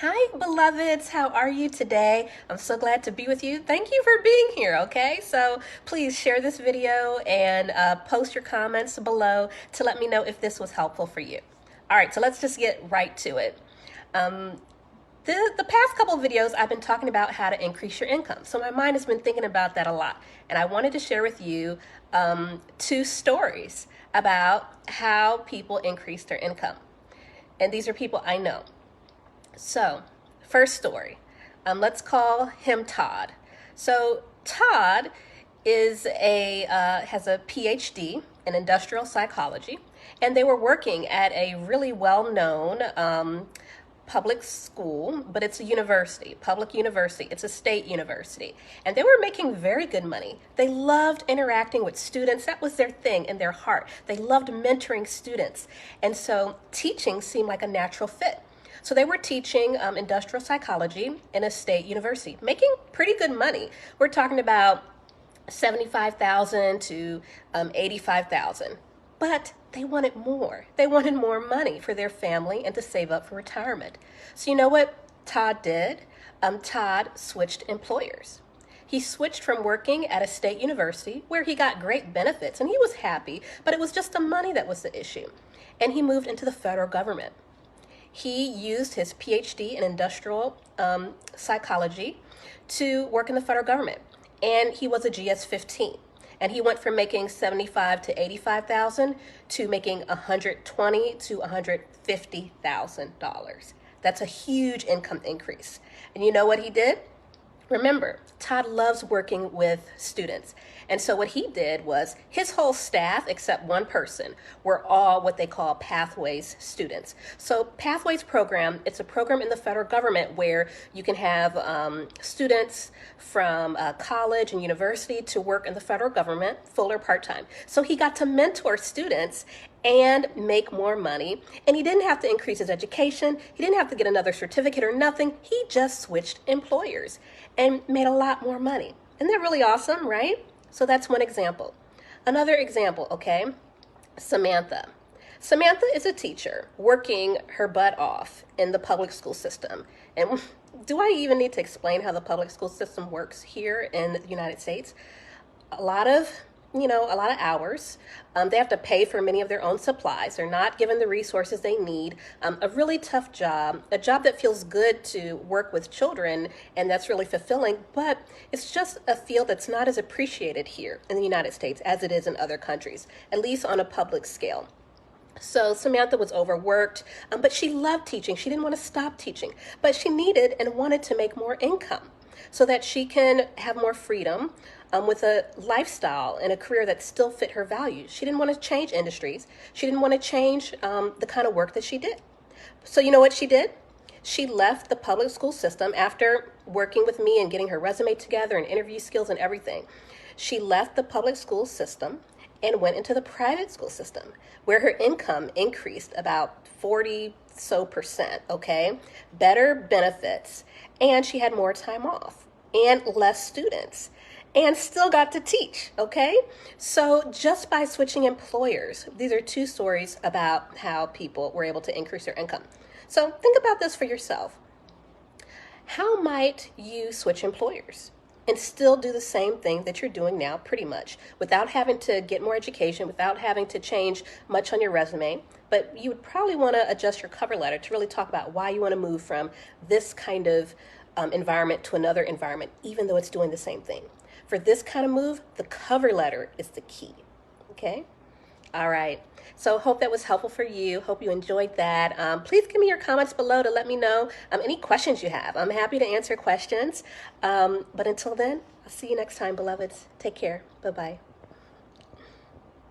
Hi, beloveds. How are you today? I'm so glad to be with you. Thank you for being here, okay? So please share this video and post your comments below to let me know if this was helpful for you. All right, so let's just get right to it. Um, the past couple of videos, I've been talking about how to increase your income. So my mind has been thinking about that a lot. And I wanted to share with you two stories about how people increase their income. And these are people I know. So, first story. Let's call him Todd. So, Todd has a PhD in industrial psychology, and they were working at a really well-known public school, but it's a university, public university. It's a state university. And they were making very good money. They loved interacting with students. That was their thing in their heart. They loved mentoring students. And so teaching seemed like a natural fit. So they were teaching industrial psychology in a state university, making pretty good money. We're talking about 75,000 to 85,000. But they wanted more. They wanted more money for their family and to save up for retirement. So you know what Todd did? Todd switched employers. He switched from working at a state university where he got great benefits and he was happy, but it was just the money that was the issue. And he moved into the federal government. He used his PhD in industrial psychology to work in the federal government. And he was a GS-15. And he went from making 75 to 85,000 to making 120 to $150,000. That's a huge income increase. And you know what he did? Remember, Todd loves working with students. And so what he did was his whole staff, except one person, were all what they call Pathways students. So Pathways program, it's a program in the federal government where you can have students from college and university to work in the federal government, full or part-time. So he got to mentor students and make more money. And he didn't have to increase his education. He didn't have to get another certificate or nothing. He just switched employers and made a lot more money. Isn't that really awesome, right? So that's one example. Another example, okay? Samantha. Samantha is a teacher working her butt off in the public school system. And do I even need to explain how the public school system works here in the United States? A lot of hours. They have to pay for many of their own supplies. They're not given the resources they need. A really tough job, a job that feels good to work with children, and that's really fulfilling, but it's just a field that's not as appreciated here in the United States as it is in other countries, at least on a public scale. So Samantha was overworked, but she loved teaching. She didn't want to stop teaching, but she needed and wanted to make more income so that she can have more freedom with a lifestyle and a career that still fit her values. She didn't want to change industries. She didn't want to change the kind of work that she did. So you know what she did? She left the public school system after working with me and getting her resume together and interview skills and everything. She left the public school system and went into the private school system where her income increased about 40% okay? Better benefits, and she had more time off and less students and still got to teach, okay? So just by switching employers, these are two stories about how people were able to increase their income. So think about this for yourself. How might you switch employers and still do the same thing that you're doing now pretty much without having to get more education, without having to change much on your resume? But you would probably want to adjust your cover letter to really talk about why you want to move from this kind of environment to another environment, even though it's doing the same thing. For this kind of move, the cover letter is the key, okay? All right, so hope that was helpful for you. Hope you enjoyed that. Please give me your comments below to let me know any questions you have. I'm happy to answer questions. But until then, I'll see you next time, beloveds. Take care. Bye-bye.